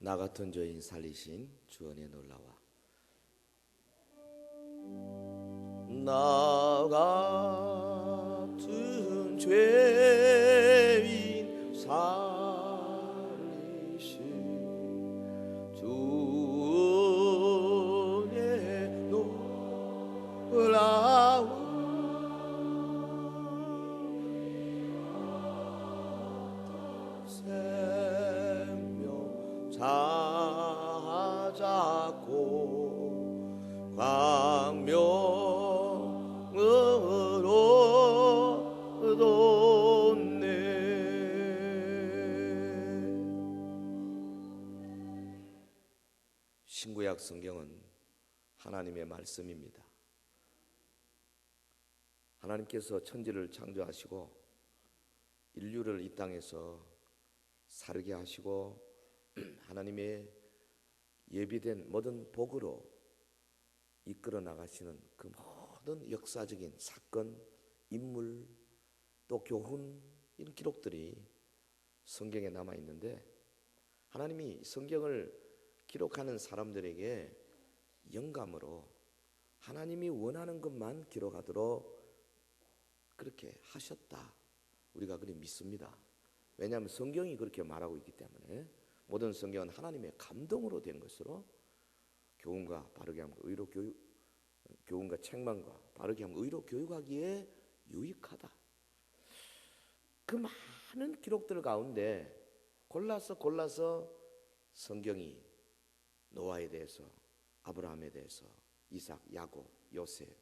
나 같은 죄인 살리신 주 은혜 놀라와. 나 같은 죄인 살리신 주 은혜 놀라와. 생명 찾았고 광명으로 돋네. 신구약 성경은 하나님의 말씀입니다. 하나님께서 천지를 창조하시고 인류를 이 땅에서 살게 하시고 하나님의 예비된 모든 복으로 이끌어 나가시는 그 모든 역사적인 사건, 인물, 또 교훈, 이런 기록들이 성경에 남아 있는데, 하나님이 성경을 기록하는 사람들에게 영감으로 하나님이 원하는 것만 기록하도록 그렇게 하셨다, 우리가 그리 믿습니다. 왜냐하면 성경이 그렇게 말하고 있기 때문에. 모든 성경은 하나님의 감동으로 된 것으로 교훈과 바르게 함과 의로 교육, 교훈과 책망과 바르게 함과 의로 교육하기에 유익하다. 그 많은 기록들 가운데 골라서 성경이 노아에 대해서, 아브라함에 대해서, 이삭, 야곱, 요셉,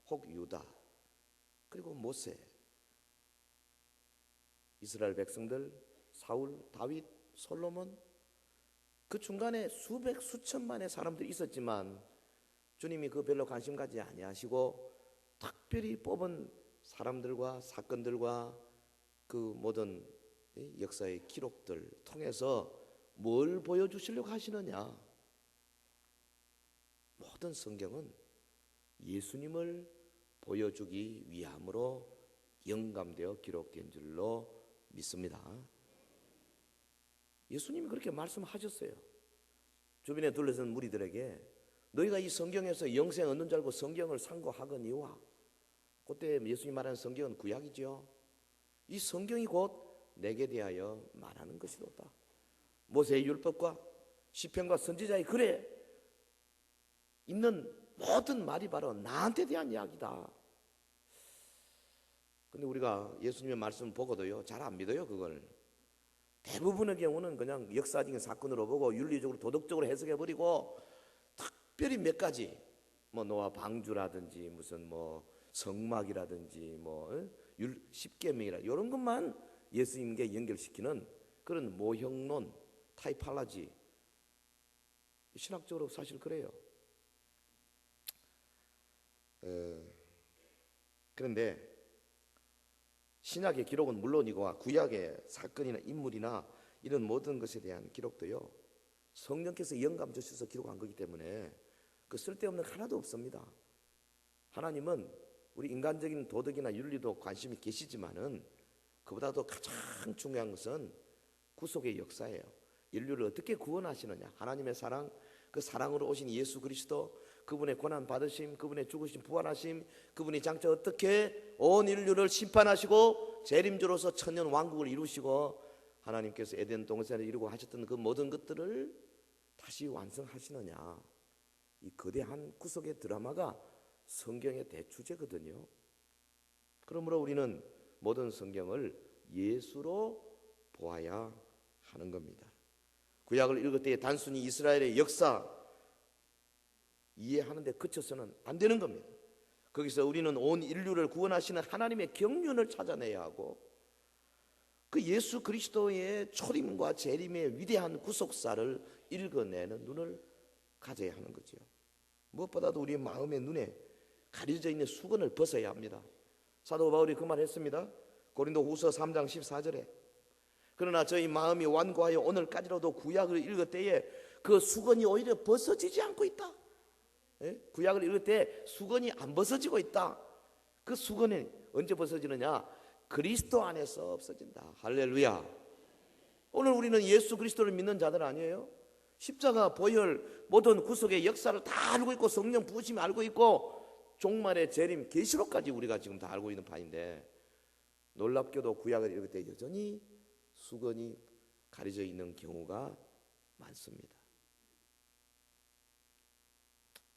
혹 유다, 그리고 모세, 이스라엘 백성들, 사울, 다윗, 솔로몬, 그 중간에 수백 수천만의 사람들이 있었지만 주님이 그 별로 관심 가지 아니하시고 특별히 뽑은 사람들과 사건들과 그 모든 역사의 기록들 통해서 뭘 보여주시려고 하시느냐? 모든 성경은 예수님을 보여주기 위함으로 영감되어 기록된 줄로 믿습니다. 예수님이 그렇게 말씀하셨어요. 주변에 둘러선 무리들에게 너희가 이 성경에서 영생 얻는 줄 알고 성경을 상고하거니와. 그때 예수님 말하는 성경은 구약이죠. 이 성경이 곧 내게 대하여 말하는 것이로다. 모세의 율법과 시편과 선지자의 글에 있는 모든 말이 바로 나한테 대한 이야기다. 근데 우리가 예수님의 말씀을 보고도요, 잘 안 믿어요. 그걸 대부분의 경우는 그냥 역사적인 사건으로 보고 윤리적으로 도덕적으로 해석해버리고, 특별히 몇 가지 뭐 노아 방주라든지 무슨 뭐 성막이라든지 뭐 십계명이라 이런 것만 예수님께 연결시키는 그런 모형론, 타이팔라지, 신학적으로 사실 그래요. 그런데 신약의 기록은 물론이고 구약의 사건이나 인물이나 이런 모든 것에 대한 기록도요, 성령께서 영감 주셔서 기록한 거기 때문에 그 쓸데없는 하나도 없습니다. 하나님은 우리 인간적인 도덕이나 윤리도 관심이 계시지만은 그보다도 가장 중요한 것은 구속의 역사예요. 인류를 어떻게 구원하시느냐, 하나님의 사랑, 그 사랑으로 오신 예수 그리스도, 그분의 고난 받으심, 그분의 죽으심, 부활하심, 그분이 장차 어떻게 온 인류를 심판하시고 재림주로서 천년 왕국을 이루시고 하나님께서 에덴 동산을 이루고 하셨던 그 모든 것들을 다시 완성하시느냐, 이 거대한 구속의 드라마가 성경의 대주제거든요. 그러므로 우리는 모든 성경을 예수로 보아야 하는 겁니다. 구약을 읽을 때 단순히 이스라엘의 역사 이해하는 데 그쳐서는 안 되는 겁니다. 거기서 우리는 온 인류를 구원하시는 하나님의 경륜을 찾아내야 하고, 그 예수 그리스도의 초림과 재림의 위대한 구속사를 읽어내는 눈을 가져야 하는 거죠. 무엇보다도 우리의 마음의 눈에 가려져 있는 수건을 벗어야 합니다. 사도 바울이 그 말 했습니다. 고린도후서 3장 14절에 그러나 저희 마음이 완고하여 오늘까지로도 구약을 읽을 때에 그 수건이 오히려 벗어지지 않고 있다. 구약을 읽을 때 수건이 안 벗어지고 있다. 그 수건이 언제 벗어지느냐? 그리스도 안에서 없어진다. 할렐루야. 오늘 우리는 예수 그리스도를 믿는 자들 아니에요? 십자가, 보혈, 모든 구속의 역사를 다 알고 있고 성령 부으심을 알고 있고 종말의 재림, 계시록까지 우리가 지금 다 알고 있는 판인데 놀랍게도 구약을 읽을 때 여전히 수건이 가려져 있는 경우가 많습니다.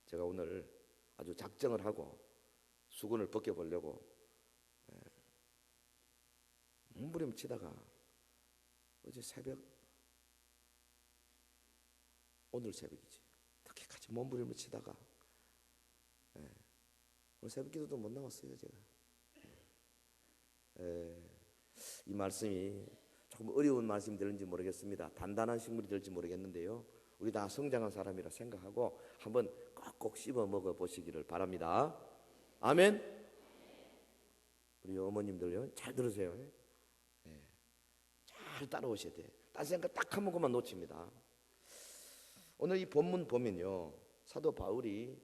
제가 오늘 아주 작정을 하고 수건을 벗겨보려고 몸부림치다가 어제 새벽, 오늘 새벽이지, 그렇게까지 몸부림을 치다가 오늘 새벽 기도도 못 나왔어요. 제가 이 말씀이 조금 어려운 말씀이 될지 모르겠습니다. 단단한 식물이 될지 모르겠는데요, 우리 다 성장한 사람이라 생각하고 한번 꼭꼭 씹어 먹어 보시기를 바랍니다. 아멘. 우리 어머님들요, 잘 들으세요. 잘 따라오셔야 돼. 딴 생각 딱 한 번만 놓칩니다. 오늘 이 본문 보면요, 사도 바울이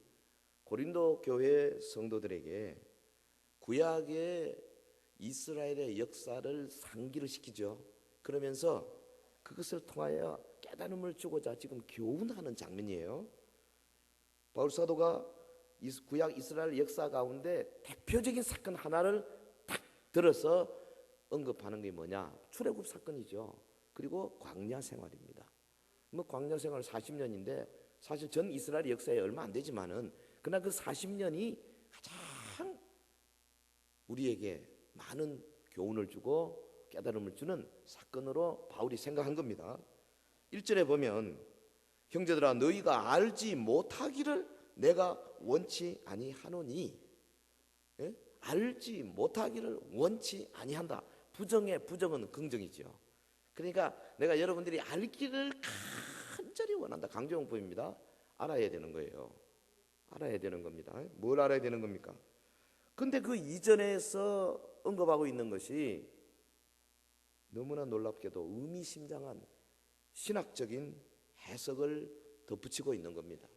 고린도 교회 성도들에게 구약의 이스라엘의 역사를 상기를 시키죠. 그러면서 그것을 통하여 깨달음을 주고자 지금 교훈하는 장면이에요. 바울 사도가 구약 이스라엘 역사 가운데 대표적인 사건 하나를 딱 들어서 언급하는 게 뭐냐? 출애굽 사건이죠. 그리고 광야 생활입니다. 뭐 광야 생활 40년인데 사실 전 이스라엘 역사에 얼마 안 되지만은 그러나 그 40년이 가장 우리에게 많은 교훈을 주고 깨달음을 주는 사건으로 바울이 생각한 겁니다. 1절에 보면 형제들아 너희가 알지 못하기를 내가 원치 아니하노니, 알지 못하기를 원치 아니한다. 부정의 부정은 긍정이죠. 그러니까 내가 여러분들이 알기를 간절히 원한다. 강조용법입니다. 알아야 되는 거예요. 알아야 되는 겁니다. 뭘 알아야 되는 겁니까? 근데 그 이전에서 언급하고 있는 것이 너무나 놀랍게도 의미심장한 신학적인 해석을 덧붙이고 있는 겁니다.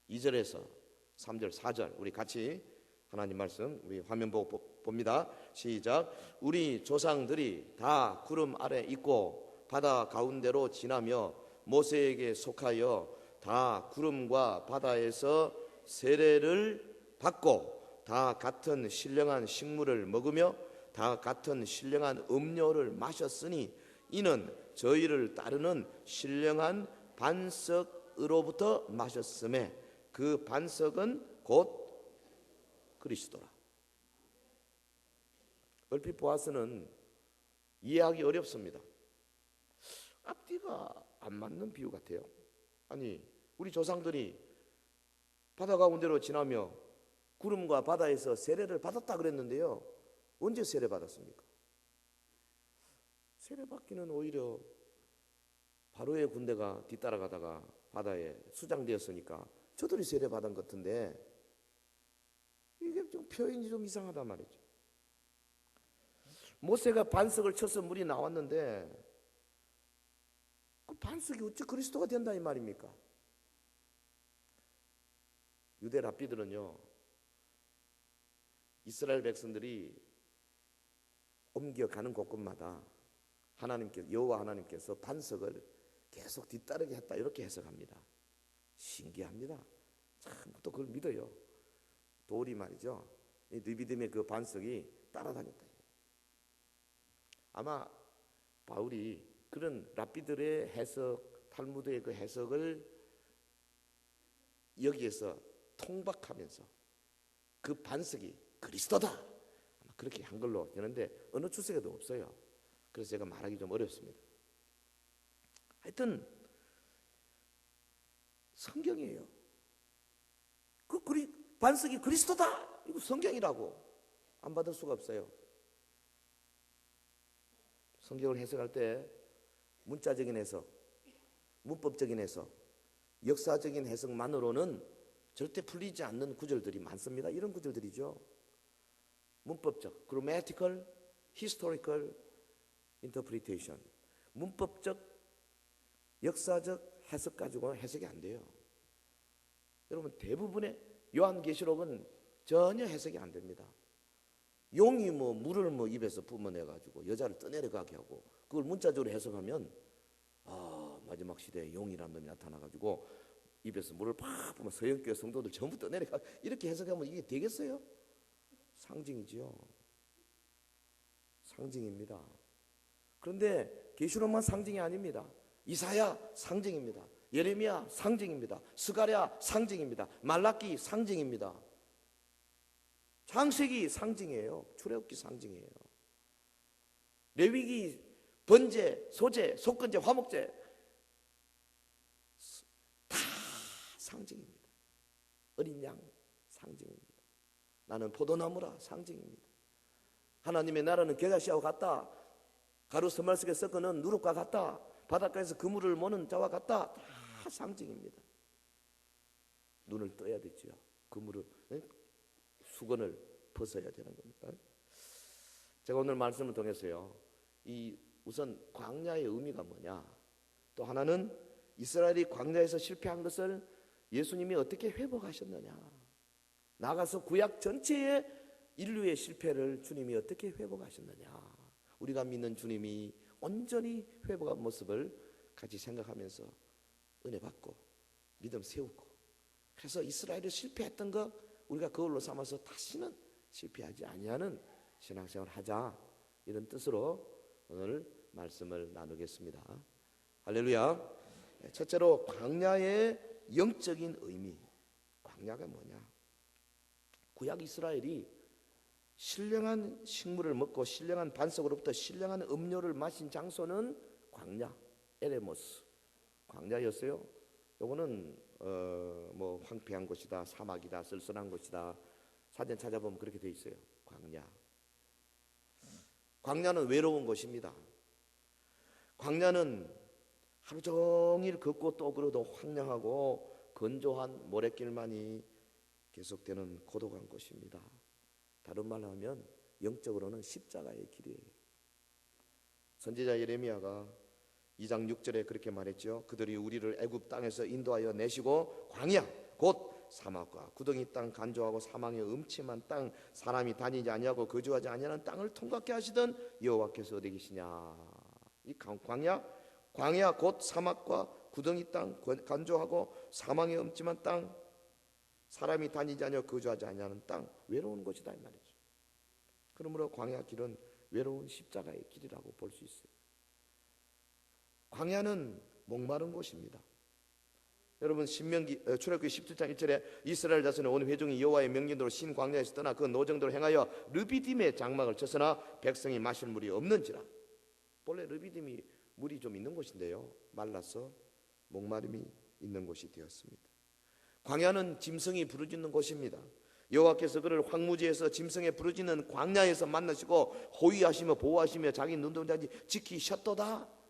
2절에서 3절, 4절 우리 같이 하나님 말씀 우리 화면 보고 봅니다. 시작. 우리 조상들이 다 구름 아래 있고 바다 가운데로 지나며 모세에게 속하여 다 구름과 바다에서 세례를 받고 다 같은 신령한 식물을 먹으며 다 같은 신령한 음료를 마셨으니 이는 저희를 따르는 신령한 반석으로부터 마셨음에 그 반석은 곧 그리스도라. 얼핏 보아서는 이해하기 어렵습니다. 앞뒤가 안 맞는 비유 같아요. 아니 우리 조상들이 바다 가운데로 지나며 구름과 바다에서 세례를 받았다 그랬는데요, 언제 세례 받았습니까? 세례 받기는 오히려 바로의 군대가 뒤따라가다가 바다에 수장되었으니까 저들이 세례 받은 것 같은데 이게 좀 표현이 좀 이상하단 말이죠. 모세가 반석을 쳐서 물이 나왔는데 그 반석이 어찌 그리스도가 된다 이 말입니까? 유대 랍비들은요, 이스라엘 백성들이 옮겨가는 곳곳마다 여호와 하나님께서 반석을 계속 뒤따르게 했다 이렇게 해석합니다. 신기합니다. 참 또 그걸 믿어요. 돌이 말이죠, 느비딤의 그 반석이 따라다녔다. 아마 바울이 그런 랍비들의 해석, 탈무드의 그 해석을 여기에서 통박하면서 그 반석이 그리스도다 아마 그렇게 한 걸로 되는데 어느 추석에도 없어요. 그래서 제가 말하기 좀 어렵습니다. 하여튼 성경이에요. 그 반석이 그리스도다, 이거 성경이라고 안 받을 수가 없어요. 성경을 해석할 때 문자적인 해석, 문법적인 해석, 역사적인 해석만으로는 절대 풀리지 않는 구절들이 많습니다. 이런 구절들이죠. 문법적, grammatical, historical interpretation. 문법적, 역사적 해석 가지고는 해석이 안 돼요. 여러분 대부분의 요한계시록은 전혀 해석이 안 됩니다. 용이 물을 입에서 뿜어내가지고 여자를 떠내려가게 하고 그걸 문자적으로 해석하면 마지막 시대에 용이라는 놈이 나타나가지고 입에서 물을 팍 뿜어 서영교회 성도들 전부 떠내려가. 이렇게 해석하면 이게 되겠어요? 상징이지요. 상징입니다. 그런데 계시록만 상징이 아닙니다. 이사야 상징입니다. 예레미야 상징입니다. 스가랴 상징입니다. 말라기 상징입니다. 창세기 상징이에요. 출애굽기 상징이에요. 레위기, 번제, 소제, 속건제, 화목제 다 상징입니다. 어린 양 상징입니다. 나는 포도나무라 상징입니다. 하나님의 나라는 겨자씨와 같다. 가루 서말 속에 섞어놓은 누룩과 같다. 바닷가에서 그물을 모는 자와 같다. 다 상징입니다. 눈을 떠야 되죠. 그물을, 수건을 벗어야 되는 겁니다. 제가 오늘 말씀을 통해서요, 우선 광야의 의미가 뭐냐, 또 하나는 이스라엘이 광야에서 실패한 것을 예수님이 어떻게 회복하셨느냐, 나가서 구약 전체의 인류의 실패를 주님이 어떻게 회복하셨느냐, 우리가 믿는 주님이 온전히 회복한 모습을 같이 생각하면서 은혜 받고 믿음 세우고, 그래서 이스라엘이 실패했던 거 우리가 그걸로 삼아서 다시는 실패하지 아니하는 신앙생활을 하자, 이런 뜻으로 오늘 말씀을 나누겠습니다. 할렐루야. 첫째로 광야의 영적인 의미. 광야가 뭐냐? 구약 이스라엘이 신령한 식물을 먹고 신령한 반석으로부터 신령한 음료를 마신 장소는 광야, 에레모스 광야였어요. 요거는 뭐 황폐한 곳이다, 사막이다, 쓸쓸한 곳이다. 사전 찾아보면 그렇게 돼 있어요. 광야. 광야는 외로운 곳입니다. 광야는 하루 종일 걷고 또 걸어도 황량하고 건조한 모래길만이 계속되는 고독한 곳입니다. 다른 말로 하면 영적으로는 십자가의 길이에요. 선지자 예레미야가 2장 6절에 그렇게 말했죠. 그들이 우리를 애굽 땅에서 인도하여 내시고 광야 곧 사막과 구덩이 땅, 간조하고 사망의 음침한 땅, 사람이 다니지 아니하고 거주하지 아니하는 땅을 통과케 하시던 여호와께서 어디 계시냐. 이 광야 곧 사막과 구덩이 땅, 간조하고 사망의 음침한 땅, 사람이 다니지 아니하고 거주하지 아니하는 땅, 외로운 곳이다 이 말이죠. 그러므로 광야 길은 외로운 십자가의 길이라고 볼 수 있어요. 광야는 목마른 곳입니다. 여러분 출애굽기 17장 1절에 이스라엘 자손의 온 회중이 여호와의 명령대로 신 광야에서 떠나 그 노정도로 행하여 르비딤의 장막을 쳤으나 백성이 마실 물이 없는지라. 본래 르비딤이 물이 좀 있는 곳인데요, 말라서 목마름이 있는 곳이 되었습니다. 광야는 짐승이 부르짖는 곳입니다. 여호와께서 그를 황무지에서 짐승에 부르짖는 광야에서 만나시고 호위하시며 보호하시며 자기 눈동자까지 지키셨도다.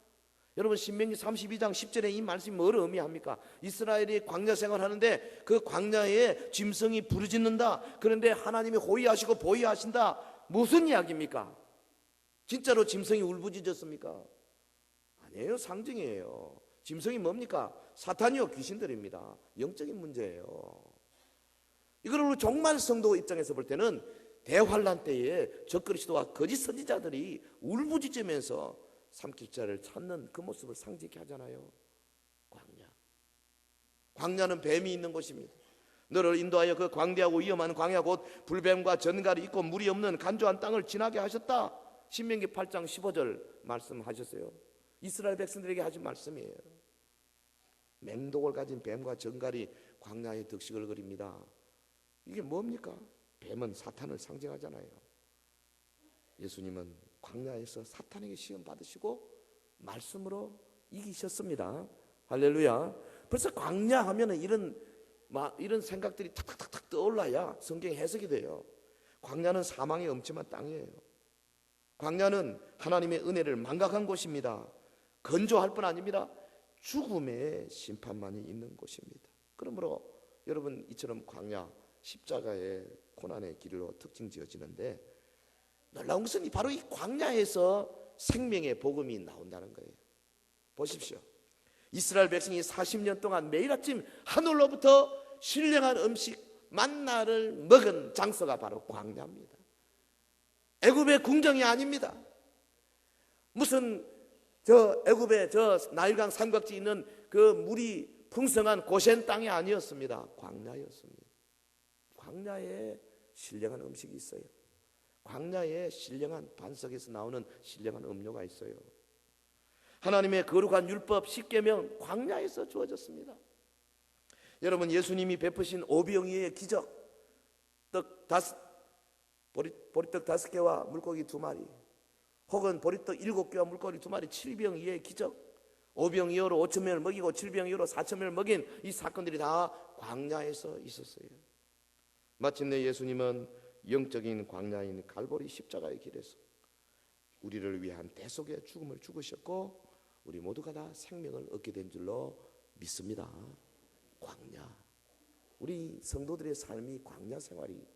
여러분 신명기 32장 10절에 이 말씀이 뭘 의미합니까? 이스라엘이 광야 생활하는데 그 광야에 짐승이 부르짖는다. 그런데 하나님이 호위하시고 보호하신다. 무슨 이야기입니까? 진짜로 짐승이 울부짖었습니까? 아니에요. 상징이에요. 짐승이 뭡니까? 사탄이요, 귀신들입니다. 영적인 문제예요. 이걸 우리 종말 성도 입장에서 볼 때는 대환란 때에 적그리스도와 거짓 선지자들이 울부짖으면서 삼킬 자를 찾는 그 모습을 상징케 하잖아요. 광야는 뱀이 있는 곳입니다. 너를 인도하여 그 광대하고 위험한 광야 곧 불뱀과 전갈이 있고 물이 없는 간조한 땅을 지나게 하셨다. 신명기 8장 15절 말씀하셨어요. 이스라엘 백성들에게 하신 말씀이에요. 맹독을 가진 뱀과 전갈이 광야의 득식을 그립니다. 이게 뭡니까? 뱀은 사탄을 상징하잖아요. 예수님은 광야에서 사탄에게 시험 받으시고 말씀으로 이기셨습니다. 할렐루야. 벌써 광야 하면은 이런 생각들이 탁탁탁탁 떠올라야 성경 해석이 돼요. 광야는 사망의 음침한 땅이에요. 광야는 하나님의 은혜를 망각한 곳입니다. 건조할 뿐 아닙니다. 죽음의 심판만이 있는 곳입니다. 그러므로 여러분 이처럼 광야, 십자가의 고난의 길로 특징 지어지는데 놀라운 것은 바로 이 광야에서 생명의 복음이 나온다는 거예요. 보십시오. 이스라엘 백성이 40년 동안 매일 아침 하늘로부터 신령한 음식 만나를 먹은 장소가 바로 광야입니다. 애굽의 궁정이 아닙니다. 무슨 저 애굽의 저 나일강 삼각지 있는 그 물이 풍성한 고센 땅이 아니었습니다. 광야였습니다. 광야에 신령한 음식이 있어요. 광야에 신령한 반석에서 나오는 신령한 음료가 있어요. 하나님의 거룩한 율법 10계명 광야에서 주어졌습니다. 여러분, 예수님이 베푸신 오병이어의 기적, 보리떡 5개와 물고기 2마리, 혹은 보리떡 7개와 물고기 2마리, 7병이어의 기적, 오병이어로 5,000명을 먹이고 7병이어로 4,000명을 먹인 이 사건들이 다 광야에서 있었어요. 마침내 예수님은 영적인 광야인 갈보리 십자가의 길에서 우리를 위한 대속의 죽음을 죽으셨고 우리 모두가 다 생명을 얻게 된 줄로 믿습니다. 광야, 우리 성도들의 삶이 광야 생활이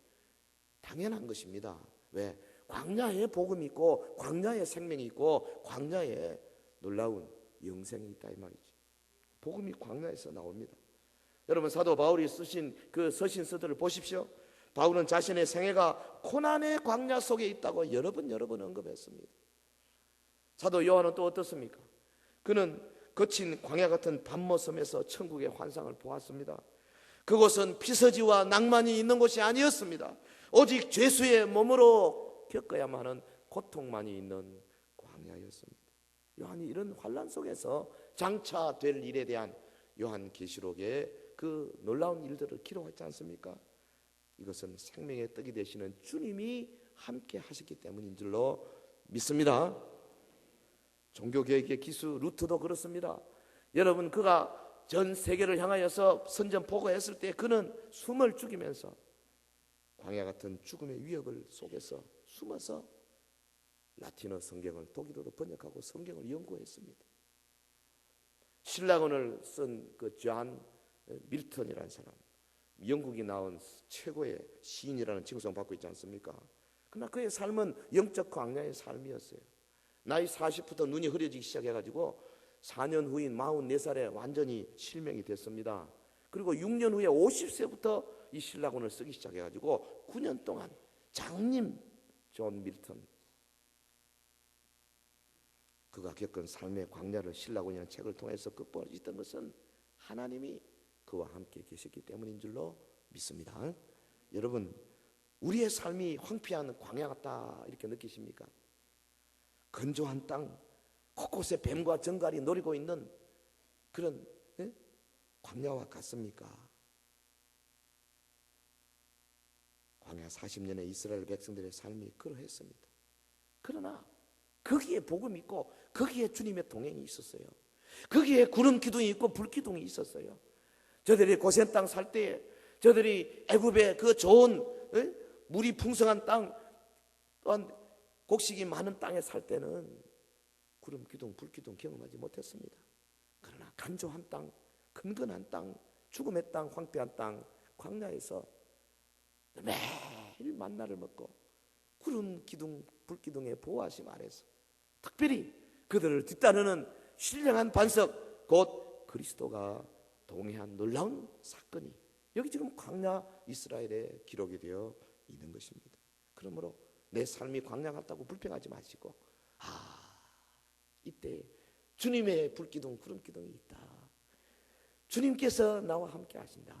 당연한 것입니다. 왜? 광야에 복음이 있고 광야에 생명이 있고 광야에 놀라운 영생이 있다 이 말이지. 복음이 광야에서 나옵니다. 여러분, 사도 바울이 쓰신 그 서신서들을 보십시오. 바울은 자신의 생애가 고난의 광야 속에 있다고 여러 번 언급했습니다. 사도 요한은 또 어떻습니까? 그는 거친 광야 같은 밤모섬에서 천국의 환상을 보았습니다. 그곳은 피서지와 낭만이 있는 곳이 아니었습니다. 오직 죄수의 몸으로 겪어야만 하는 고통만이 있는 광야였습니다. 요한이 이런 환난 속에서 장차 될 일에 대한 요한계시록의 그 놀라운 일들을 기록하지 않습니까? 이것은 생명의 떡이 되시는 주님이 함께 하셨기 때문인 줄로 믿습니다. 종교개혁의 기수 루트도 그렇습니다. 여러분, 그가 전 세계를 향하여서 선전포고했을 때 그는 숨을 죽이면서 광야 같은 죽음의 위협을 속에서 숨어서 라틴어 성경을 독일어로 번역하고 성경을 연구했습니다. 신라권을 쓴 그 존 밀턴이라는 사람, 영국이 나온 최고의 시인이라는 칭송을 받고 있지 않습니까? 그러나 그의 삶은 영적 광야의 삶이었어요. 나이 40부터 눈이 흐려지기 시작해가지고 4년 후인 44살에 완전히 실명이 됐습니다. 그리고 6년 후에 50세부터 이 신라권을 쓰기 시작해가지고 9년 동안 장님 존 밀턴, 그가 겪은 삶의 광야를 신라권이라는 책을 통해서 극복할 수 있던 것은 하나님이 그와 함께 계셨기 때문인 줄로 믿습니다. 여러분, 우리의 삶이 황폐한 광야 같다 이렇게 느끼십니까? 건조한 땅, 곳곳에 뱀과 정갈이 노리고 있는 그런 광야와 같습니까? 광야 40년의 이스라엘 백성들의 삶이 그러했습니다. 그러나 거기에 복음이 있고 거기에 주님의 동행이 있었어요. 거기에 구름 기둥이 있고 불 기둥이 있었어요. 저들이 고센 땅 살 때에, 저들이 애굽의 그 좋은 물이 풍성한 땅, 또한 곡식이 많은 땅에 살 때는 구름 기둥, 불 기둥 경험하지 못했습니다. 그러나 간조한 땅, 근근한 땅, 죽음의 땅, 황폐한 땅, 광야에서 매일 만나를 먹고 구름 기둥, 불 기둥의 보호하심 아래서 특별히 그들을 뒤따르는 신령한 반석, 곧 그리스도가 동행한 놀라운 사건이 여기 지금 광야 이스라엘에 기록이 되어 있는 것입니다. 그러므로 내 삶이 광야 같다고 불평하지 마시고, 이때 주님의 불기둥, 구름기둥이 있다. 주님께서 나와 함께 하신다.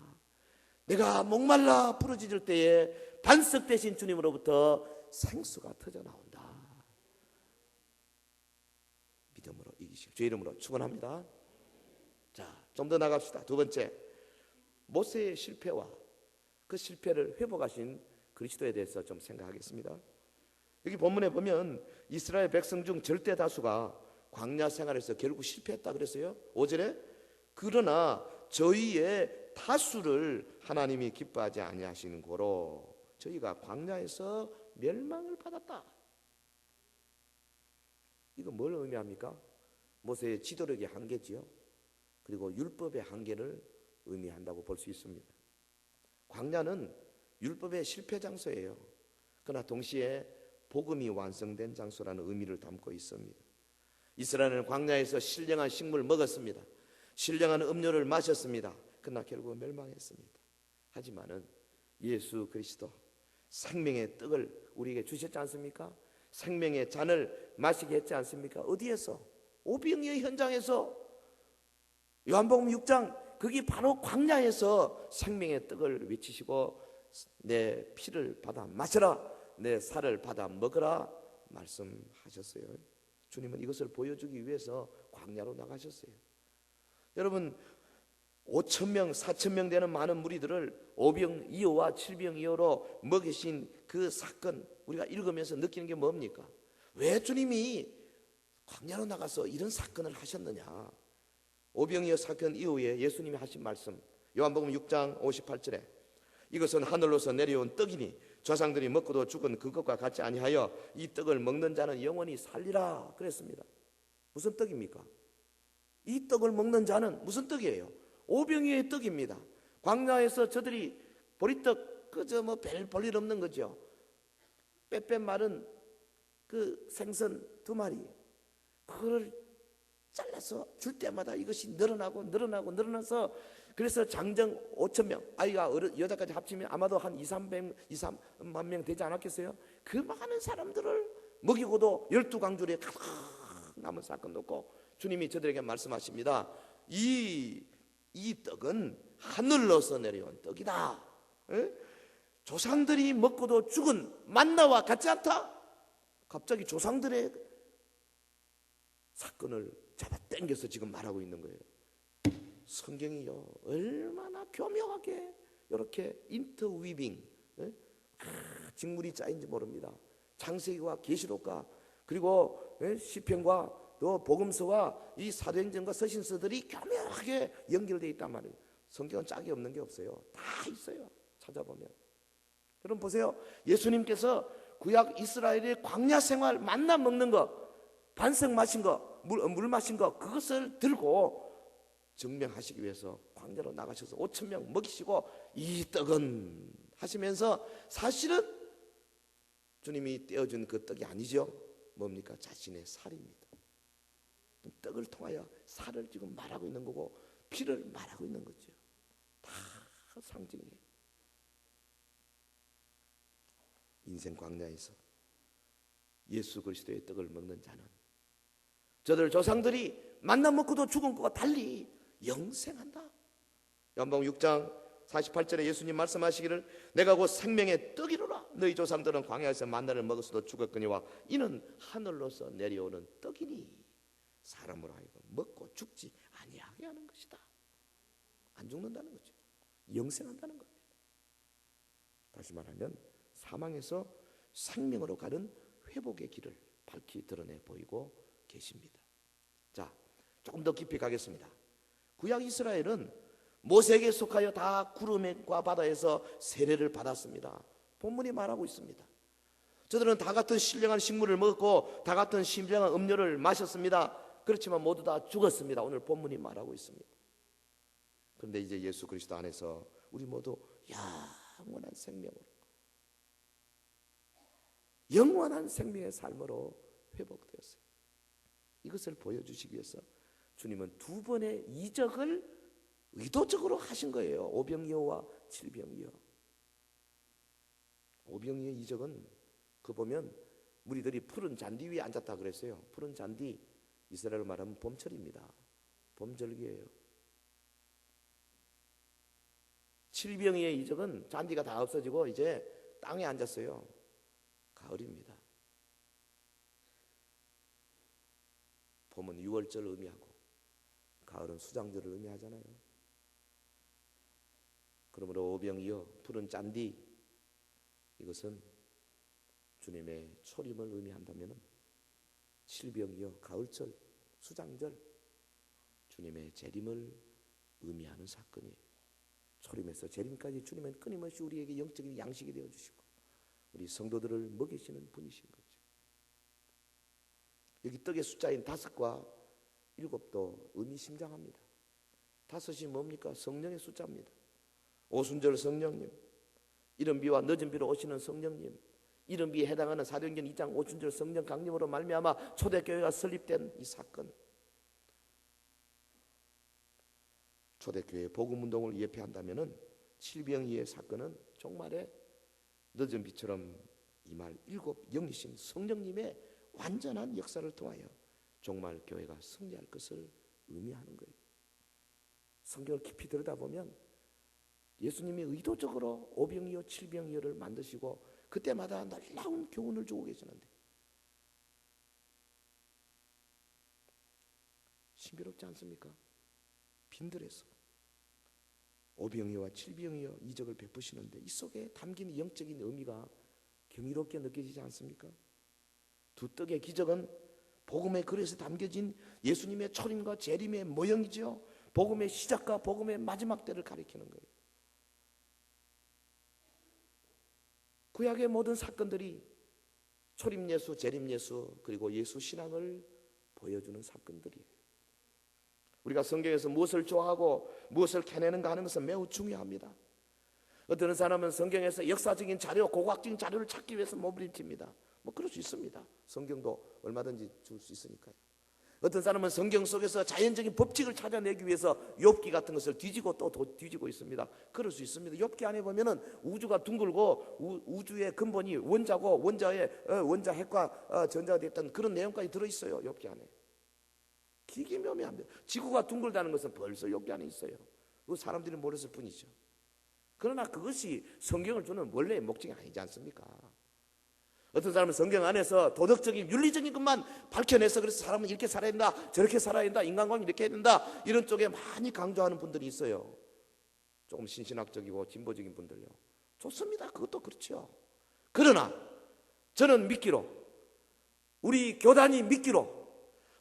내가 목말라 부르짖을 때에 반석 되신 주님으로부터 생수가 터져 나온다. 믿음으로 이기시고 주의 이름으로 축원합니다. 자, 좀 더 나갑시다. 두 번째, 모세의 실패와 그 실패를 회복하신 그리스도에 대해서 좀 생각하겠습니다. 여기 본문에 보면 이스라엘 백성 중 절대 다수가 광야 생활에서 결국 실패했다 그랬어요. 5절에 그러나 저희의 다수를 하나님이 기뻐하지 아니하시는 고로 저희가 광야에서 멸망을 받았다. 이거 뭘 의미합니까? 모세의 지도력의 한계지요. 그리고 율법의 한계를 의미한다고 볼 수 있습니다. 광야는 율법의 실패 장소예요. 그러나 동시에 복음이 완성된 장소라는 의미를 담고 있습니다. 이스라엘은 광야에서 신령한 식물을 먹었습니다. 신령한 음료를 마셨습니다. 그러나 결국 멸망했습니다. 하지만은 예수 그리스도 생명의 떡을 우리에게 주셨지 않습니까? 생명의 잔을 마시게 했지 않습니까? 어디에서? 오병이어 현장에서 요한복음 6장 거기 바로 광야에서 생명의 떡을 외치시고 내 피를 받아 마셔라, 내 살을 받아 먹으라 말씀하셨어요. 주님은 이것을 보여주기 위해서 광야로 나가셨어요. 여러분 5,000명, 4,000명 되는 많은 무리들을 오병이어와 칠병이어로 먹이신 그 사건, 우리가 읽으면서 느끼는 게 뭡니까? 왜 주님이 광야로 나가서 이런 사건을 하셨느냐? 오병이어 사건 이후에 예수님이 하신 말씀, 요한복음 6장 58절에 이것은 하늘로서 내려온 떡이니 조상들이 먹고도 죽은 그것과 같지 아니하여 이 떡을 먹는 자는 영원히 살리라 그랬습니다. 무슨 떡입니까? 이 떡을 먹는 자는 무슨 떡이에요? 오병이어의 떡입니다. 광야에서 저들이 보리떡 그저 뭐 별 볼일 없는 거죠. 빼빼 마른 그 생선 2마리, 그걸 잘라서 줄 때마다 이것이 늘어나서 그래서 장정 5,000명, 아이가 여자까지 합치면 아마도 한 2-3만 명 되지 않았겠어요? 그 많은 사람들을 먹이고도 12광줄에 가득 남은 사건 놓고 주님이 저들에게 말씀하십니다. 이 떡은 하늘로서 내려온 떡이다. 에? 조상들이 먹고도 죽은 만나와 같지 않다. 갑자기 조상들의 사건을 잡아당겨서 지금 말하고 있는 거예요. 성경이요 얼마나 교묘하게 이렇게 인터위빙, 직물이 짜인지 모릅니다. 창세기와 계시록과 그리고 시편과 또 복음서와 이 사도행전과 서신서들이 교묘하게 연결되어 있단 말이에요. 성경은 짝이 없는 게 없어요. 다 있어요. 찾아보면. 여러분 보세요. 예수님께서 구약 이스라엘의 광야 생활, 만나 먹는 거, 반석 마신 거, 물 마신 거, 그것을 들고 증명하시기 위해서 광야로 나가셔서 5,000명 먹이시고 이 떡은 하시면서 사실은 주님이 떼어준 그 떡이 아니죠. 뭡니까? 자신의 살입니다. 떡을 통하여 살을 지금 말하고 있는 거고 피를 말하고 있는 거죠. 다 상징이에요. 인생 광야에서 예수 그리스도의 떡을 먹는 자는 저들 조상들이 만나 먹고도 죽은 것과 달리 영생한다. 요한복음 6장 48절에 예수님 말씀하시기를 내가 곧 생명의 떡이로라. 너희 조상들은 광야에서 만나를 먹었어도 죽었거니와 이는 하늘로서 내려오는 떡이니 사람으로 하여금 먹고 죽지 아니하게 하는 것이다. 안 죽는다는 거죠. 영생한다는 겁니다. 다시 말하면 사망에서 생명으로 가는 회복의 길을 밝히 드러내 보이고 계십니다. 자, 조금 더 깊이 가겠습니다. 구약 이스라엘은 모세에게 속하여 다 구름과 바다에서 세례를 받았습니다. 본문이 말하고 있습니다. 저들은 다 같은 신령한 식물을 먹었고 다 같은 신령한 음료를 마셨습니다. 그렇지만 모두 다 죽었습니다. 오늘 본문이 말하고 있습니다. 그런데 이제 예수 그리스도 안에서 우리 모두 영원한 생명의 삶으로 회복되었어요. 이것을 보여주시기 위해서 주님은 2번의 이적을 의도적으로 하신 거예요. 오병이어와 칠병이어. 오병이어 이적은 그 보면 무리들이 푸른 잔디 위에 앉았다 그랬어요. 푸른 잔디, 이스라엘로 말하면 봄철입니다. 봄절기예요. 칠병이의 이적은 잔디가 다 없어지고 이제 땅에 앉았어요. 가을입니다. 봄은 6월절을 의미하고 가을은 수장절을 의미하잖아요. 그러므로 오병이어 푸른 잔디, 이것은 주님의 초림을 의미한다면 칠병이어 가을절, 수장절, 주님의 재림을 의미하는 사건이에요. 초림에서 재림까지 주님은 끊임없이 우리에게 영적인 양식이 되어주시고 우리 성도들을 먹이시는 분이신 거죠. 여기 떡의 숫자인 5과 7도 의미심장합니다. 5이 뭡니까? 성령의 숫자입니다. 오순절 성령님, 이른 비와 늦은 비로 오시는 성령님, 이른 비에 해당하는 사도행전 2장 오순절 성령 강림으로 말미암아 초대교회가 설립된 이 사건, 초대교회 복음운동을 예표한다면 칠병이의 사건은 종말에 늦은 비처럼 임할 7 영이신 성령님의 완전한 역사를 통하여 정말 교회가 승리할 것을 의미하는 거예요. 성경을 깊이 들여다보면 예수님이 의도적으로 오병이어 칠병이어를 만드시고 그때마다 놀라운 교훈을 주고 계시는데 신비롭지 않습니까? 빈들에서 오병이어와 칠병이어 이적을 베푸시는데 이 속에 담긴 영적인 의미가 경이롭게 느껴지지 않습니까? 두 떡의 기적은 복음의 글에서 담겨진 예수님의 초림과 재림의 모형이죠. 복음의 시작과 복음의 마지막 때를 가리키는 거예요. 구약의 모든 사건들이 초림 예수, 재림 예수, 그리고 예수 신앙을 보여주는 사건들이에요. 우리가 성경에서 무엇을 좋아하고 무엇을 캐내는가 하는 것은 매우 중요합니다. 어떤 사람은 성경에서 역사적인 자료, 고고학적인 자료를 찾기 위해서 몸부림칩니다. 뭐 그럴 수 있습니다. 성경도 얼마든지 줄 수 있으니까요. 어떤 사람은 성경 속에서 자연적인 법칙을 찾아내기 위해서 욥기 같은 것을 뒤지고 또 뒤지고 있습니다. 그럴 수 있습니다. 욥기 안에 보면은 우주가 둥글고 우주의 근본이 원자고 원자 핵과 전자가 됐다는 그런 내용까지 들어있어요. 욥기 안에. 기기묘묘합니다. 지구가 둥글다는 것은 벌써 욥기 안에 있어요. 그 사람들이 모르실 뿐이죠. 그러나 그것이 성경을 주는 원래의 목적이 아니지 않습니까? 어떤 사람은 성경 안에서 도덕적인 윤리적인 것만 밝혀내서 그래서 사람은 이렇게 살아야 된다, 저렇게 살아야 된다, 인간관계 이렇게 해야 된다, 이런 쪽에 많이 강조하는 분들이 있어요. 조금 신신학적이고 진보적인 분들요. 좋습니다. 그것도 그렇죠. 그러나 저는 믿기로, 우리 교단이 믿기로,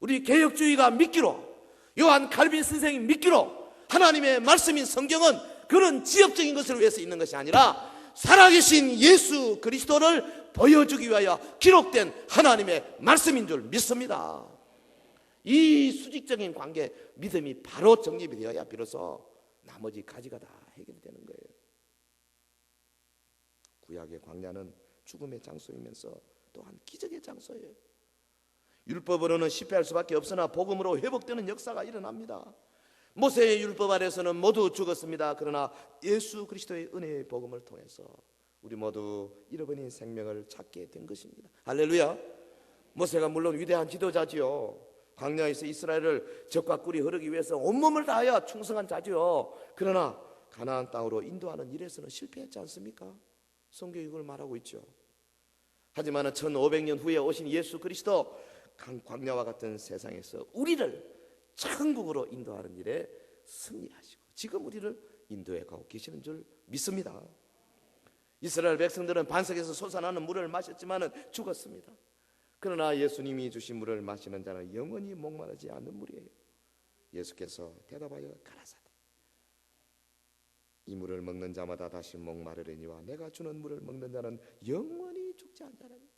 우리 개혁주의가 믿기로, 요한 칼빈 선생이 믿기로 하나님의 말씀인 성경은 그런 지역적인 것을 위해서 있는 것이 아니라 살아계신 예수 그리스도를 보여주기 위하여 기록된 하나님의 말씀인 줄 믿습니다. 이 수직적인 관계, 믿음이 바로 정립이 되어야 비로소 나머지 가지가 다 해결이 되는 거예요. 구약의 광야는 죽음의 장소이면서 또한 기적의 장소예요. 율법으로는 실패할 수밖에 없으나 복음으로 회복되는 역사가 일어납니다. 모세의 율법 아래서는 모두 죽었습니다. 그러나 예수 그리스도의 은혜의 복음을 통해서 우리 모두 잃어버린 생명을 찾게 된 것입니다. 할렐루야. 모세가 물론 위대한 지도자지요. 광야에서 이스라엘을 적과 꿀이 흐르기 위해서 온몸을 다하여 충성한 자지요. 그러나 가나안 땅으로 인도하는 일에서는 실패했지 않습니까? 성경이 이걸 말하고 있죠. 하지만 1500년 후에 오신 예수 그리스도 광야와 같은 세상에서 우리를 천국으로 인도하는 일에 승리하시고 지금 우리를 인도해 가고 계시는 줄 믿습니다. 이스라엘 백성들은 반석에서 솟아나는 물을 마셨지만 죽었습니다. 그러나 예수님이 주신 물을 마시는 자는 영원히 목마르지 않는 물이에요. 예수께서 대답하여 가라사대 이 물을 먹는 자마다 다시 목마르리니와 내가 주는 물을 먹는 자는 영원히 죽지 않으리니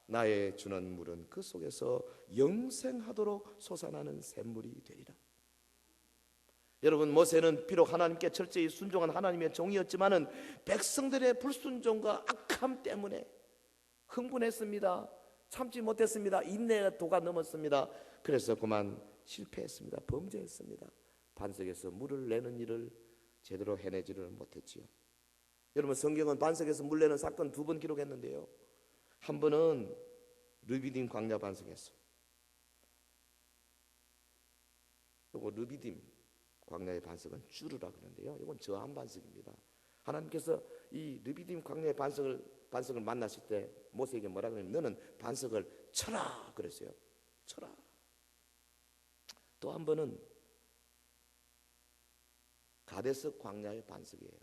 나의 주는 물은 그 속에서 영생하도록 솟아나는 샘물이 되리라. 여러분, 모세는 비록 하나님께 철저히 순종한 하나님의 종이었지만은 백성들의 불순종과 악함 때문에 흥분했습니다. 참지 못했습니다. 인내의 도가 넘었습니다. 그래서 그만 실패했습니다. 범죄했습니다. 반석에서 물을 내는 일을 제대로 해내지를 못했지요. 여러분, 성경은 반석에서 물 내는 사건 2번 기록했는데요. 한 번은 르비딤 광야 반석에서, 요거 르비딤 광야의 반석은 쭈르라 그러는데요. 이건 저한 반석입니다. 하나님께서 이 르비딤 광야의 반석을 만났을 때 모세에게 뭐라 그러냐면 너는 반석을 쳐라 그랬어요. 쳐라. 또 한 번은 가데스 광야의 반석이에요.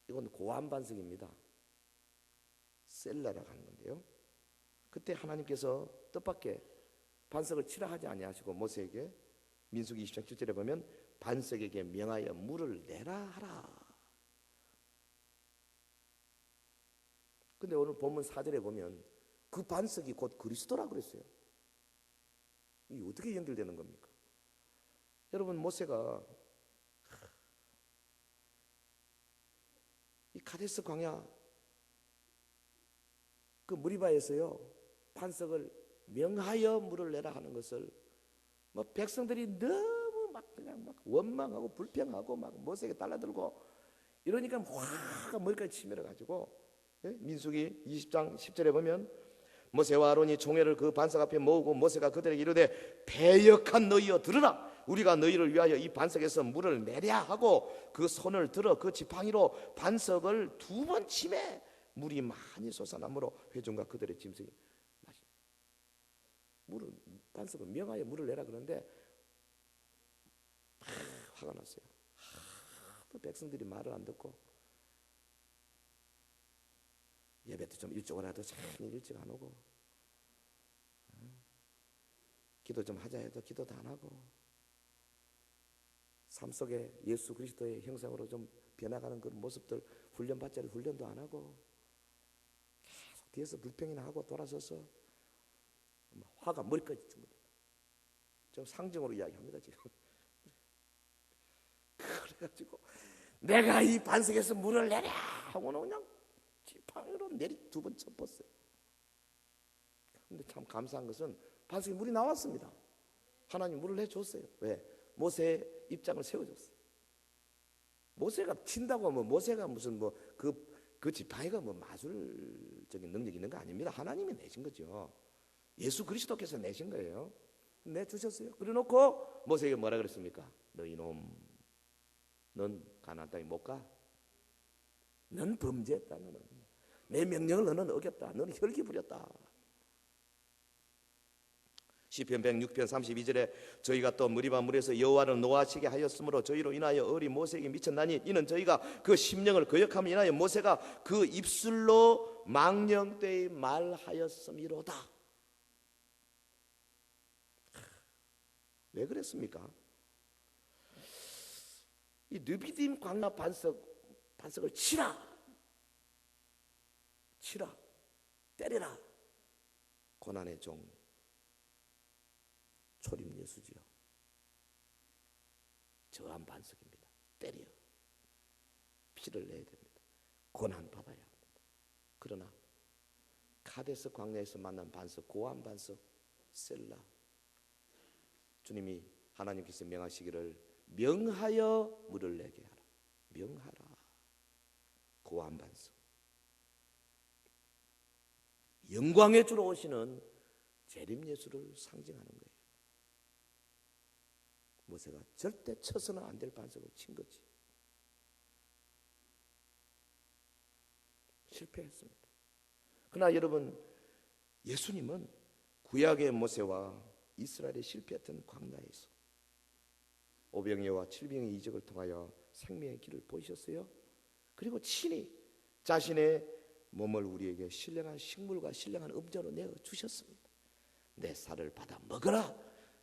이건 고한 반석입니다. 셀라라고 하는 건데요. 그때 하나님께서 뜻밖의 반석을 치라 하지 아니하시고 모세에게 민수기 20장 7절에 보면 반석에게 명하여 물을 내라 하라. 근데 오늘 본문 4절에 보면 그 반석이 곧 그리스도라고 그랬어요. 이게 어떻게 연결되는 겁니까? 여러분, 모세가 이 카데스 광야 그 무리바에서요 반석을 명하여 물을 내라 하는 것을 뭐 백성들이 너무 막 그냥 막 원망하고 불평하고 막 모세에게 달라들고 이러니까 화가 머리까지 치밀어 가지고 민수기 20장 10절에 보면 모세와 아론이 총회를 그 반석 앞에 모으고 모세가 그들에게 이르되 패역한 너희여 들으라. 우리가 너희를 위하여 이 반석에서 물을 내랴 하고 그 손을 들어 그 지팡이로 반석을 2번 치매 물이 많이 솟아나므로 회중과 그들의 짐승이 마시. 물을 반석을 명하여 물을 내라 그러는데 화가 났어요. 또 백성들이 말을 안 듣고 예배도 좀 일찍 오라도 참 일찍 안 오고 기도 좀 하자 해도 기도도 안 하고 삶 속에 예수 그리스도의 형상으로 좀 변화가는 그런 모습들 훈련받지 않은 훈련도 안 하고 계속 뒤에서 불평이나 하고 돌아서서 화가 머리까지 좀 상징으로 이야기합니다 지금. 그래가지고 내가 이 반석에서 물을 내랴 하고는 그냥 지팡이로 내리 2번 쳤었어요. 근데 참 감사한 것은 반석에 물이 나왔습니다. 하나님 물을 내줬어요. 왜? 모세의 입장을 세워줬어요. 모세가 친다고 하면 모세가 무슨 그 지팡이가 마술적인 능력이 있는 거 아닙니다. 하나님이 내신 거죠. 예수 그리스도께서 내신 거예요. 내주셨어요. 그래놓고 모세에게 뭐라 그랬습니까? 너 이놈, 넌 가나안 땅에 못 가. 넌 범죄했다. 너는 내 명령을 너는 어겼다. 너는 혈기 부렸다. 시편 106편 32절에 저희가 또 무리바 물에서 여호와를 노하시게 하였으므로 저희로 인하여 어린 모세에게 미쳤나니 이는 저희가 그 심령을 거역함을 인하여 모세가 그 입술로 망령되이 말하였음이로다. 왜 그랬습니까? 이 느비딤 광야 반석을 치라, 때려라. 고난의 종 초림 예수지요. 저한 반석입니다. 때려 피를 내야 됩니다. 고난 받아야 합니다. 그러나 카데스 광야에서 만난 반석, 고한 반석 셀라, 주님이 하나님께서 명하시기를 명하여 물을 내게 하라. 명하라. 고한 반석, 영광의 주로 오시는 재림 예수를 상징하는 거예요. 모세가 절대 쳐서는 안 될 반석을 친 거지. 실패했습니다. 그러나 여러분, 예수님은 구약의 모세와 이스라엘의 실패했던 광야에서 오병이어와 칠병의 이적을 통하여 생명의 길을 보이셨어요. 그리고 친히 자신의 몸을 우리에게 신령한 식물과 신령한 음료로 내어 주셨습니다. 내 살을 받아 먹어라,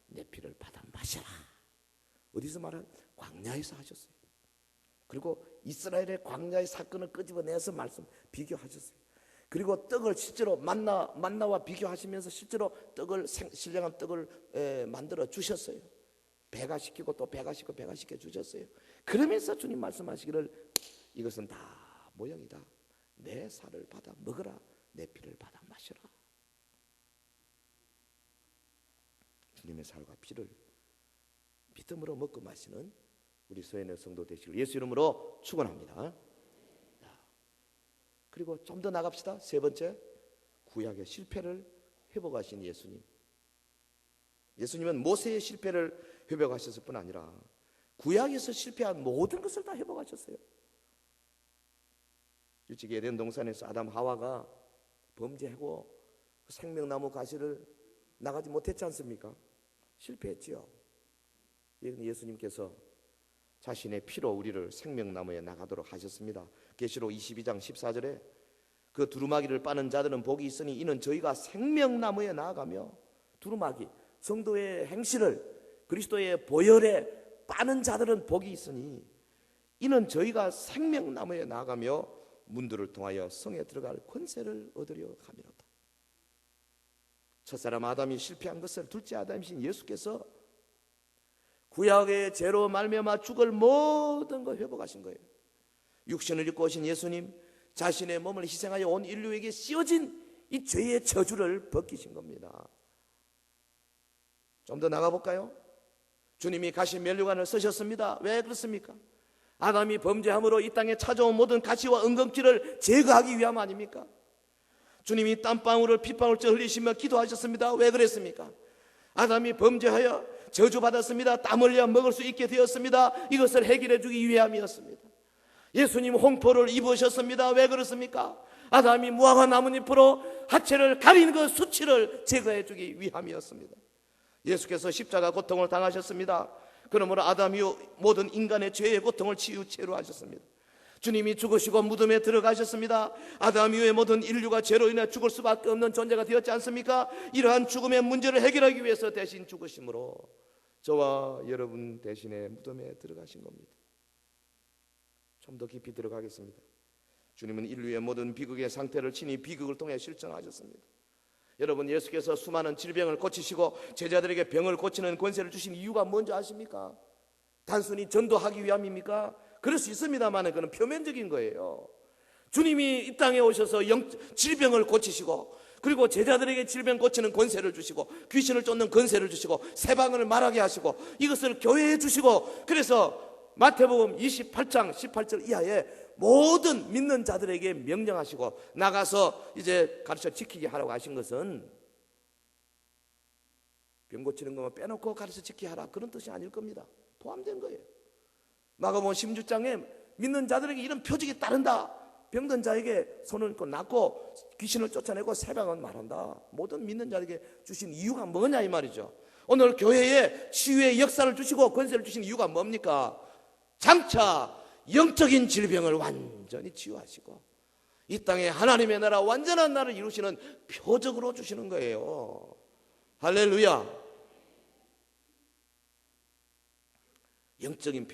내 피를 받아 마셔라. 어디서 말한? 광야에서 하셨어요. 그리고 이스라엘의 광야의 사건을 끄집어내서 비교하셨어요. 그리고 떡을 실제로 만나와 비교하시면서 실제로 신령한 떡을 만들어 주셨어요. 배가시키고 또 배가시켜 주셨어요. 그러면서 주님 말씀하시기를 이것은 다 모형이다. 내 살을 받아 먹어라, 내 피를 받아 마셔라. 주님의 살과 피를 믿음으로 먹고 마시는 우리 서연의 성도 되시길 예수 이름으로 축원합니다. 그리고 좀 더 나갑시다. 세 번째, 구약의 실패를 회복하신 예수님. 예수님은 모세의 실패를 회복하셨을 뿐 아니라 구약에서 실패한 모든 것을 다 회복하셨어요. 일찍이 에덴 동산에서 아담 하와가 범죄하고 생명나무 가시를 나가지 못했지 않습니까? 실패했지요. 예수님께서 자신의 피로 우리를 생명나무에 나가도록 하셨습니다. 계시록 22장 14절에 그 두루마기를 빠는 자들은 복이 있으니 이는 저희가 생명나무에 나아가며, 두루마기 성도의 행실을 그리스도의 보혈에 빠는 자들은 복이 있으니 이는 저희가 생명나무에 나아가며 문들을 통하여 성에 들어갈 권세를 얻으려 함이로다. 첫사람 아담이 실패한 것을 둘째 아담이신 예수께서 구약의 죄로 말미암아 죽을 모든 걸 회복하신 거예요. 육신을 입고 오신 예수님, 자신의 몸을 희생하여 온 인류에게 씌워진 이 죄의 저주를 벗기신 겁니다. 좀 더 나가볼까요? 주님이 가시 면류관을 쓰셨습니다. 왜 그렇습니까? 아담이 범죄함으로 이 땅에 찾아온 모든 가시와 은근키를 제거하기 위함 아닙니까? 주님이 땀방울을 핏방울째 흘리시며 기도하셨습니다. 왜 그랬습니까? 아담이 범죄하여 저주받았습니다. 땀 흘려 먹을 수 있게 되었습니다. 이것을 해결해 주기 위함이었습니다. 예수님 홍포를 입으셨습니다. 왜 그렇습니까? 아담이 무화과 나뭇잎으로 하체를 가린 그 수치를 제거해 주기 위함이었습니다. 예수께서 십자가 고통을 당하셨습니다. 그러므로 아담이 모든 인간의 죄의 고통을 치유체로 하셨습니다. 주님이 죽으시고 무덤에 들어가셨습니다. 아담 이후에 모든 인류가 죄로 인해 죽을 수밖에 없는 존재가 되었지 않습니까? 이러한 죽음의 문제를 해결하기 위해서 대신 죽으심으로 저와 여러분 대신에 무덤에 들어가신 겁니다. 좀 더 깊이 들어가겠습니다. 주님은 인류의 모든 비극의 상태를 친히 비극을 통해 실천하셨습니다. 여러분, 예수께서 수많은 질병을 고치시고 제자들에게 병을 고치는 권세를 주신 이유가 뭔지 아십니까? 단순히 전도하기 위함입니까? 그럴 수 있습니다만 그건 표면적인 거예요. 주님이 이 땅에 오셔서 질병을 고치시고, 그리고 제자들에게 질병 고치는 권세를 주시고, 귀신을 쫓는 권세를 주시고, 세방을 말하게 하시고, 이것을 교회에 주시고, 그래서 마태복음 28장 18절 이하에 모든 믿는 자들에게 명령하시고 나가서 이제 가르쳐 지키게 하라고 하신 것은 병 고치는 것만 빼놓고 가르쳐 지키게 하라, 그런 뜻이 아닐 겁니다. 포함된 거예요. 마가복음 16장에 믿는 자들에게 이런 표적이 따른다. 병든 자에게 손을 얹고 낫고 귀신을 쫓아내고 세방은 말한다. 모든 믿는 자에게 주신 이유가 뭐냐 이 말이죠. 오늘 교회에 치유의 역사를 주시고 권세를 주신 이유가 뭡니까? 장차 영적인 질병을 완전히 치유하시고 이 땅에 하나님의 나라, 완전한 나라를 이루시는 표적으로 주시는 거예요. 할렐루야. 영적인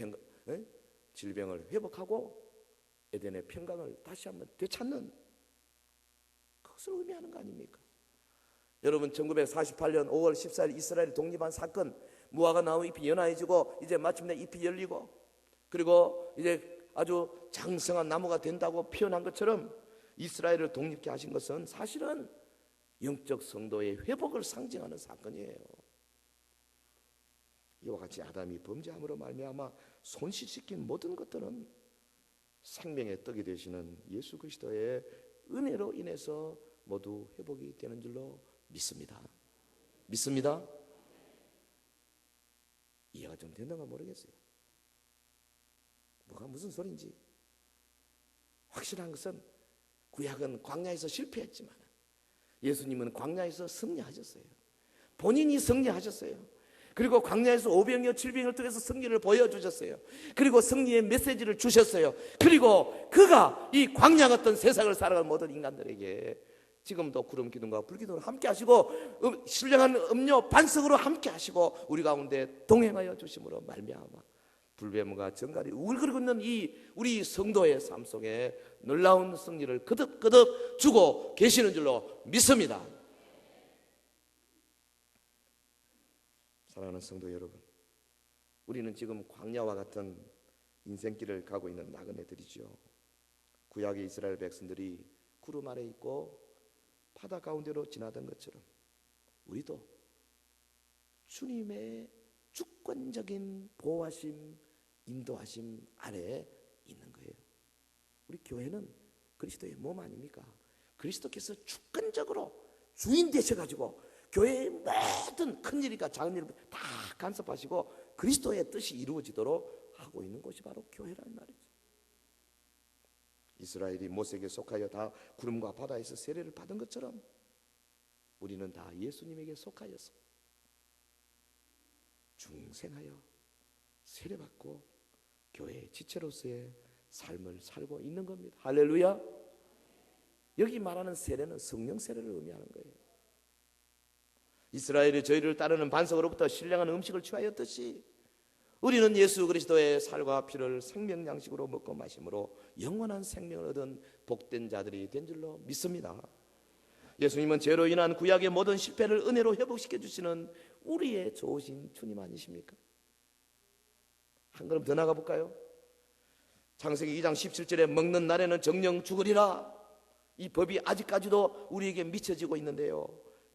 질병을 회복하고 에덴의 평강을 다시 한번 되찾는 그것을 의미하는 거 아닙니까? 여러분, 1948년 5월 14일 이스라엘이 독립한 사건, 무화과 나무 잎이 연화해지고 이제 마침내 잎이 열리고, 그리고 이제 아주 장성한 나무가 된다고 표현한 것처럼 이스라엘을 독립케 하신 것은 사실은 영적 성도의 회복을 상징하는 사건이에요. 이와 같이 아담이 범죄함으로 말미암아 손실시킨 모든 것들은 생명의 떡이 되시는 예수 그리스도의 은혜로 인해서 모두 회복이 되는 줄로 믿습니다. 믿습니다. 이해가 좀 된다가 모르겠어요. 뭐가 무슨 소리인지. 확실한 것은 구약은 광야에서 실패했지만 예수님은 광야에서 승리하셨어요. 본인이 승리하셨어요. 그리고 광야에서 500여 700을 통해서 승리를 보여주셨어요. 그리고 승리의 메시지를 주셨어요. 그리고 그가 이 광야 같은 세상을 살아가는 모든 인간들에게 지금도 구름 기둥과 불 기둥을 함께 하시고 신령한 음료 반석으로 함께 하시고 우리 가운데 동행하여 주심으로 말미암아 불뱀과 정갈이 울그르고 있는 이 우리 성도의 삶 속에 놀라운 승리를 거듭거듭 주고 계시는 줄로 믿습니다. 사랑하는 성도 여러분, 우리는 지금 광야와 같은 인생길을 가고 있는 나그네들이죠. 구약의 이스라엘 백성들이 구름 아래 있고 바다 가운데로 지나던 것처럼 우리도 주님의 주권적인 보호하심, 인도하심 아래에 있는 거예요. 우리 교회는 그리스도의 몸 아닙니까? 그리스도께서 주권적으로 주인 되셔가지고 교회의 모든 큰일이나 작은일을 다 간섭하시고 그리스도의 뜻이 이루어지도록 하고 있는 곳이 바로 교회라는 말이죠. 이스라엘이 모세에게 속하여 다 구름과 바다에서 세례를 받은 것처럼 우리는 다 예수님에게 속하여서 중생하여 세례받고 교회의 지체로서의 삶을 살고 있는 겁니다. 할렐루야. 여기 말하는 세례는 성령 세례를 의미하는 거예요. 이스라엘이 저희를 따르는 반석으로부터 신령한 음식을 취하였듯이 우리는 예수 그리스도의 살과 피를 생명 양식으로 먹고 마심으로 영원한 생명을 얻은 복된 자들이 된 줄로 믿습니다. 예수님은 죄로 인한 구약의 모든 실패를 은혜로 회복시켜 주시는 우리의 좋으신 주님 아니십니까? 한 걸음 더 나가 볼까요? 창세기 2장 17절에 먹는 날에는 정령 죽으리라. 이 법이 아직까지도 우리에게 미쳐지고 있는데요,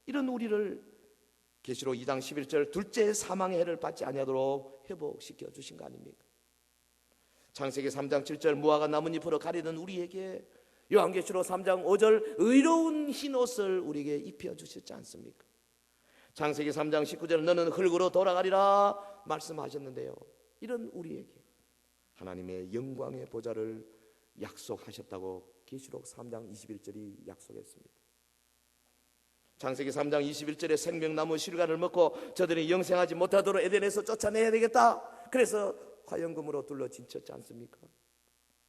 이런 우리를 계시록 2장 11절 둘째 사망의 해를 받지 아니하도록 회복시켜 주신 거 아닙니까? 창세기 3장 7절 무화과 나뭇잎으로 가리던 우리에게 요한계시록 3장 5절 의로운 흰옷을 우리에게 입혀주셨지 않습니까? 창세기 3장 19절 너는 흙으로 돌아가리라 말씀하셨는데요, 이런 우리에게 하나님의 영광의 보좌를 약속하셨다고 계시록 3장 21절이 약속했습니다. 창세기 3장 21절에 생명나무 실과를 먹고 저들이 영생하지 못하도록 에덴에서 쫓아내야 되겠다, 그래서 화염금으로 둘러 진쳤지 않습니까?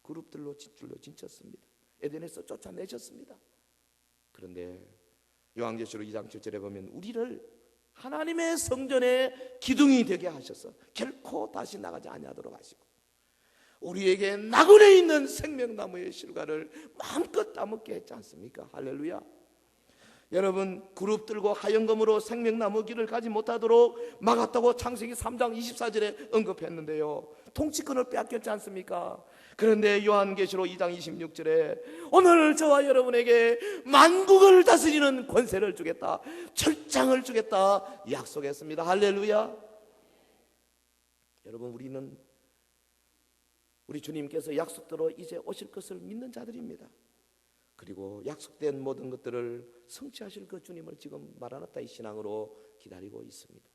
그룹들로 둘러 진쳤습니다. 에덴에서 쫓아내셨습니다. 그런데 요한계시록 2장 7절에 보면 우리를 하나님의 성전의 기둥이 되게 하셔서 결코 다시 나가지 아니하도록 하시고 우리에게 나그네 있는 생명나무의 실과를 마음껏 따먹게 했지 않습니까? 할렐루야. 여러분, 그룹들고 하얀검으로 생명나무 길을 가지 못하도록 막았다고 창세기 3장 24절에 언급했는데요, 통치권을 빼앗겼지 않습니까? 그런데 요한계시록 2장 26절에 오늘 저와 여러분에게 만국을 다스리는 권세를 주겠다, 철장을 주겠다 약속했습니다. 할렐루야. 여러분, 우리 주님께서 약속대로 이제 오실 것을 믿는 자들입니다. 그리고 약속된 모든 것들을 성취하실 그 주님을 지금 마라나타의 신앙으로 기다리고 있습니다.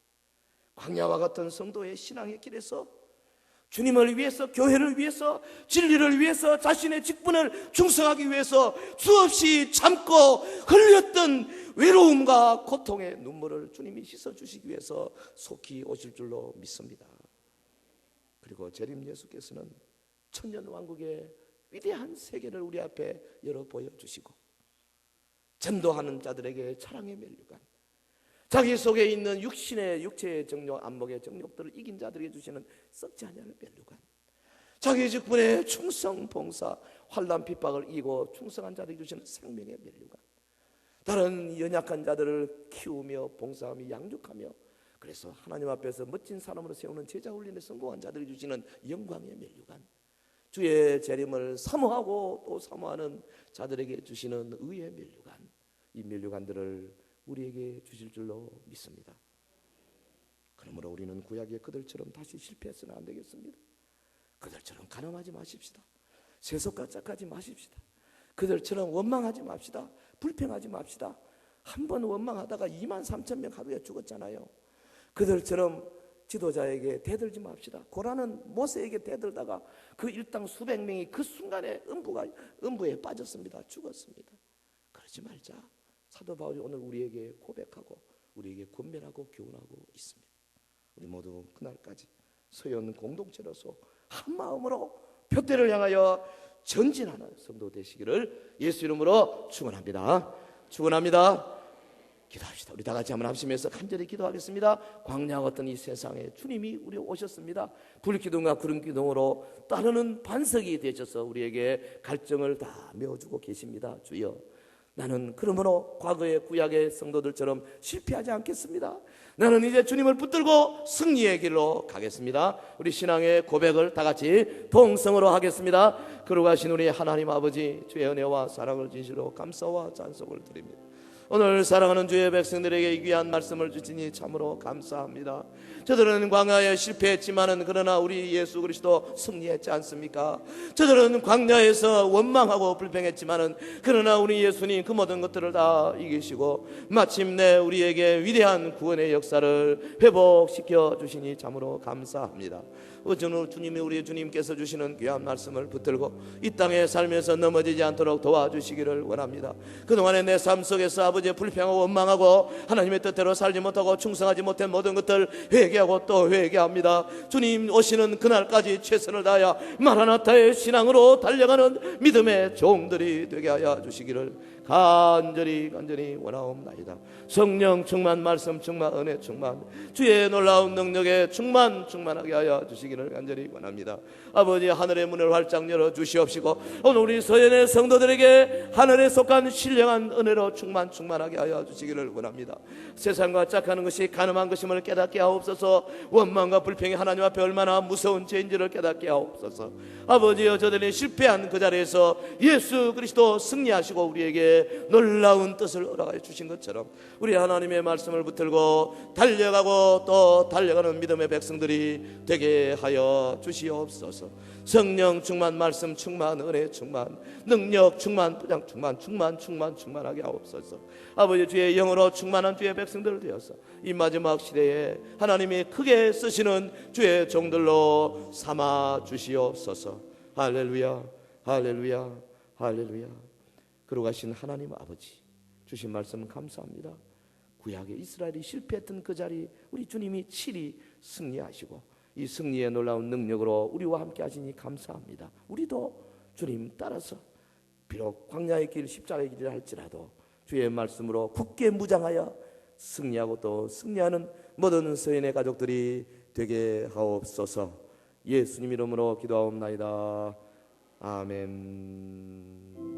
광야와 같은 성도의 신앙의 길에서 주님을 위해서, 교회를 위해서, 진리를 위해서, 자신의 직분을 충성하기 위해서 수없이 참고 흘렸던 외로움과 고통의 눈물을 주님이 씻어주시기 위해서 속히 오실 줄로 믿습니다. 그리고 재림 예수께서는 천년왕국의 위대한 세계를 우리 앞에 열어 보여주시고 전도하는 자들에게 사랑의 면류관, 자기 속에 있는 육체의 정욕, 안목의 정욕들을 이긴 자들에게 주시는 썩지 아니할 면류관, 자기 직분에 충성, 봉사, 환난 핍박을 이기고 충성한 자들에게 주시는 생명의 면류관, 다른 연약한 자들을 키우며 봉사하며 양육하며 그래서 하나님 앞에서 멋진 사람으로 세우는 제자 훈련에 성공한 자들이 주시는 영광의 면류관, 주의 재림을 사모하고 또 사모하는 자들에게 주시는 의의 면류관, 이 면류관들을 우리에게 주실 줄로 믿습니다. 그러므로 우리는 구약의 그들처럼 다시 실패해서는 안 되겠습니다. 그들처럼 가늠하지 마십시다. 세속과 짝하지 마십시다. 그들처럼 원망하지 맙시다. 불평하지 맙시다. 한 번 원망하다가 23,000명 하루에 죽었잖아요. 그들처럼 지도자에게 대들지 맙시다. 고라는 모세에게 대들다가 그 일당 수백 명이 그 순간에 음부에 빠졌습니다. 죽었습니다. 그러지 말자. 사도 바울이 오늘 우리에게 고백하고 우리에게 권면하고 교훈하고 있습니다. 우리 모두 그날까지 서연 공동체로서 한 마음으로 표대를 향하여 전진하는 성도 되시기를 예수 이름으로 축원합니다. 축원합니다. 기도합시다. 우리 다 같이 한번 합심해서 간절히 기도하겠습니다. 광야 같은 이 세상에 주님이 우리 오셨습니다. 불기둥과 구름기둥으로 따르는 반석이 되셔서 우리에게 갈증을 다 메워주고 계십니다. 주여, 나는 그러므로 과거의 구약의 성도들처럼 실패하지 않겠습니다. 나는 이제 주님을 붙들고 승리의 길로 가겠습니다. 우리 신앙의 고백을 다 같이 동성으로 하겠습니다. 그러가신 우리 하나님 아버지, 주의 은혜와 사랑을 진실로 감사와 찬송을 드립니다. 오늘 사랑하는 주의 백성들에게 이 귀한 말씀을 주시니 참으로 감사합니다. 저들은 광야에 실패했지만은 그러나 우리 예수 그리스도 승리했지 않습니까? 저들은 광야에서 원망하고 불평했지만은 그러나 우리 예수님 그 모든 것들을 다 이기시고 마침내 우리에게 위대한 구원의 역사를 회복시켜 주시니 참으로 감사합니다. 오늘 주님이 우리 주님께서 주시는 귀한 말씀을 붙들고 이 땅에 살면서 넘어지지 않도록 도와주시기를 원합니다. 그동안에 내 삶 속에서 아버지의 불평하고 원망하고 하나님의 뜻대로 살지 못하고 충성하지 못한 모든 것들 회개하고 또 회개합니다. 주님 오시는 그날까지 최선을 다하여 마라나타의 신앙으로 달려가는 믿음의 종들이 되게 하여 주시기를 간절히 원하옵나이다. 성령 충만, 말씀 충만, 은혜 충만, 주의 놀라운 능력에 충만하게 하여 주시기를 간절히 원합니다. 아버지, 하늘의 문을 활짝 열어 주시옵시고 오늘 우리 서연의 성도들에게 하늘에 속한 신령한 은혜로 충만하게 하여 주시기를 원합니다. 세상과 짝하는 것이 가늠한 것임을 깨닫게 하옵소서. 원망과 불평이 하나님 앞에 얼마나 무서운 죄인지를 깨닫게 하옵소서. 아버지여, 저들이 실패한 그 자리에서 예수 그리스도 승리하시고 우리에게 우리에게 놀라운 뜻을 허락하여 주신 것처럼 우리 하나님의 말씀을 붙들고 달려가고 또 달려가는 믿음의 백성들이 되게 하여 주시옵소서. 성령 충만, 말씀 충만, 은혜 충만, 능력 충만, 부장 충만하게 하옵소서. 아버지, 주의 영으로 충만한 주의 백성들 되어서 이 마지막 시대에 하나님이 크게 쓰시는 주의 종들로 삼아 주시옵소서. 할렐루야, 할렐루야, 할렐루야. 그러가신 하나님 아버지, 주신 말씀 감사합니다. 구약의 이스라엘이 실패했던 그 자리 우리 주님이 칠이 승리하시고 이 승리의 놀라운 능력으로 우리와 함께 하시니 감사합니다. 우리도 주님 따라서 비록 광야의 길, 십자가의 길이라 할지라도 주의 말씀으로 굳게 무장하여 승리하고 또 승리하는 모든 서인의 가족들이 되게 하옵소서. 예수님 이름으로 기도하옵나이다. 아멘.